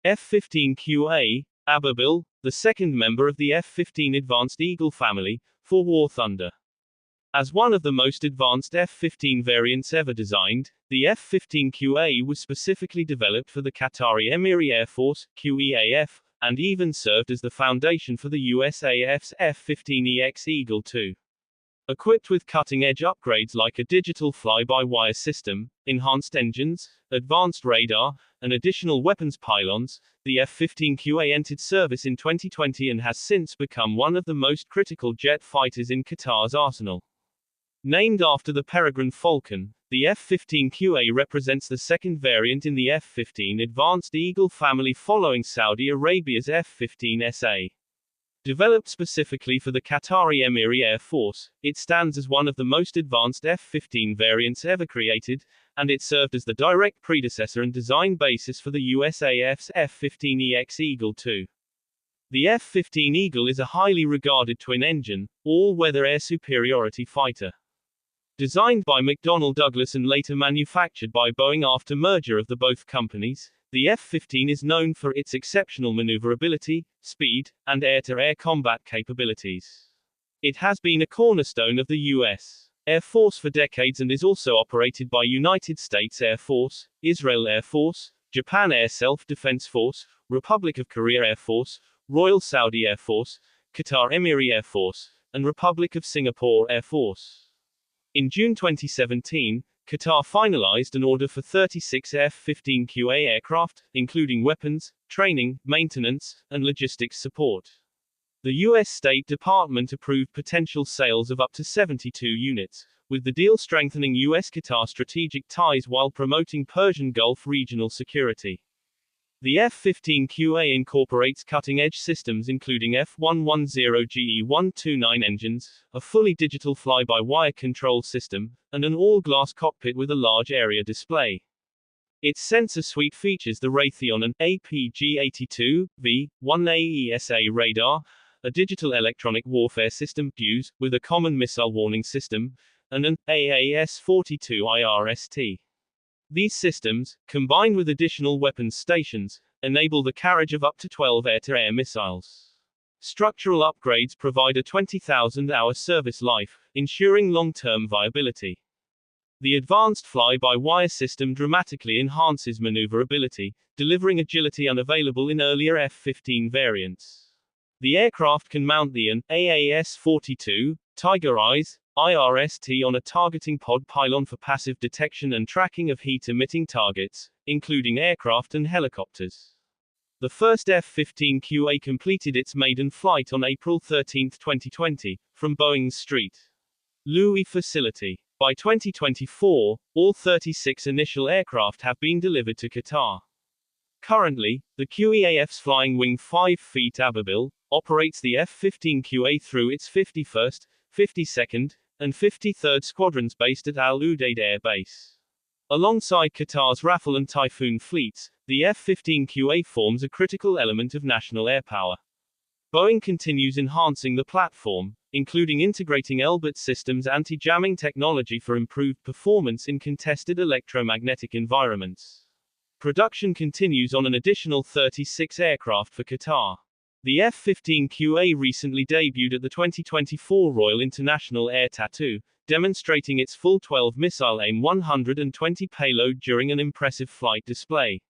F-15QA, Ababil, the second member of the F-15 Advanced Eagle family, for War Thunder. As one of the most advanced F-15 variants ever designed, the F-15QA was specifically developed for the Qatari Emiri Air Force, QEAF, and even served as the foundation for the USAF's F-15EX Eagle II. Equipped with cutting-edge upgrades like a digital fly-by-wire system, enhanced engines, advanced radar, and additional weapons pylons, the F-15QA entered service in 2020 and has since become one of the most critical jet fighters in Qatar's arsenal. Named after the Peregrine Falcon, the F-15QA represents the second variant in the F-15 Advanced Eagle family following Saudi Arabia's F-15SA. Developed specifically for the Qatari Emiri Air Force, it stands as one of the most advanced F-15 variants ever created, and it served as the direct predecessor and design basis for the USAF's F-15EX Eagle II. The F-15 Eagle is a highly regarded twin-engine, all-weather air superiority fighter. Designed by McDonnell Douglas and later manufactured by Boeing after merger of the both companies, the F-15 is known for its exceptional maneuverability, speed, and air-to-air combat capabilities. It has been a cornerstone of the U.S. Air Force for decades and is also operated by United States Air Force, Israel Air Force, Japan Air Self-Defense Force, Republic of Korea Air Force, Royal Saudi Air Force, Qatar Emiri Air Force, and Republic of Singapore Air Force. In June 2017, Qatar finalized an order for 36 F-15QA aircraft, including weapons, training, maintenance, and logistics support. The U.S. State Department approved potential sales of up to 72 units, with the deal strengthening U.S.-Qatar strategic ties while promoting Persian Gulf regional security. The F-15QA incorporates cutting-edge systems including F-110GE-129 engines, a fully digital fly-by-wire control system, and an all-glass cockpit with a large area display. Its sensor suite features the Raytheon and APG-82V-1AESA radar, a digital electronic warfare system (DEWS) with a common missile warning system, and an AAS-42 IRST. These systems, combined with additional weapons stations, enable the carriage of up to 12 air-to-air missiles. Structural upgrades provide a 20,000-hour service life, ensuring long-term viability. The advanced fly-by-wire system dramatically enhances maneuverability, delivering agility unavailable in earlier F-15 variants. The aircraft can mount the AN AAS-42 Tiger Eyes IRST on a targeting pod pylon for passive detection and tracking of heat-emitting targets, including aircraft and helicopters. The first F-15QA completed its maiden flight on April 13, 2020, from Boeing's St. Louis facility. By 2024, all 36 initial aircraft have been delivered to Qatar. Currently, the QEAF's Flying Wing 5-feet Ababil operates the F-15QA through its 51st, 52nd, and 53rd Squadrons based at Al Udeid Air Base. Alongside Qatar's Rafale and Typhoon fleets, the F-15QA forms a critical element of national air power. Boeing continues enhancing the platform, including integrating Elbit Systems anti-jamming technology for improved performance in contested electromagnetic environments. Production continues on an additional 36 aircraft for Qatar. The F-15QA recently debuted at the 2024 Royal International Air Tattoo, demonstrating its full 12-missile AIM-120 payload during an impressive flight display.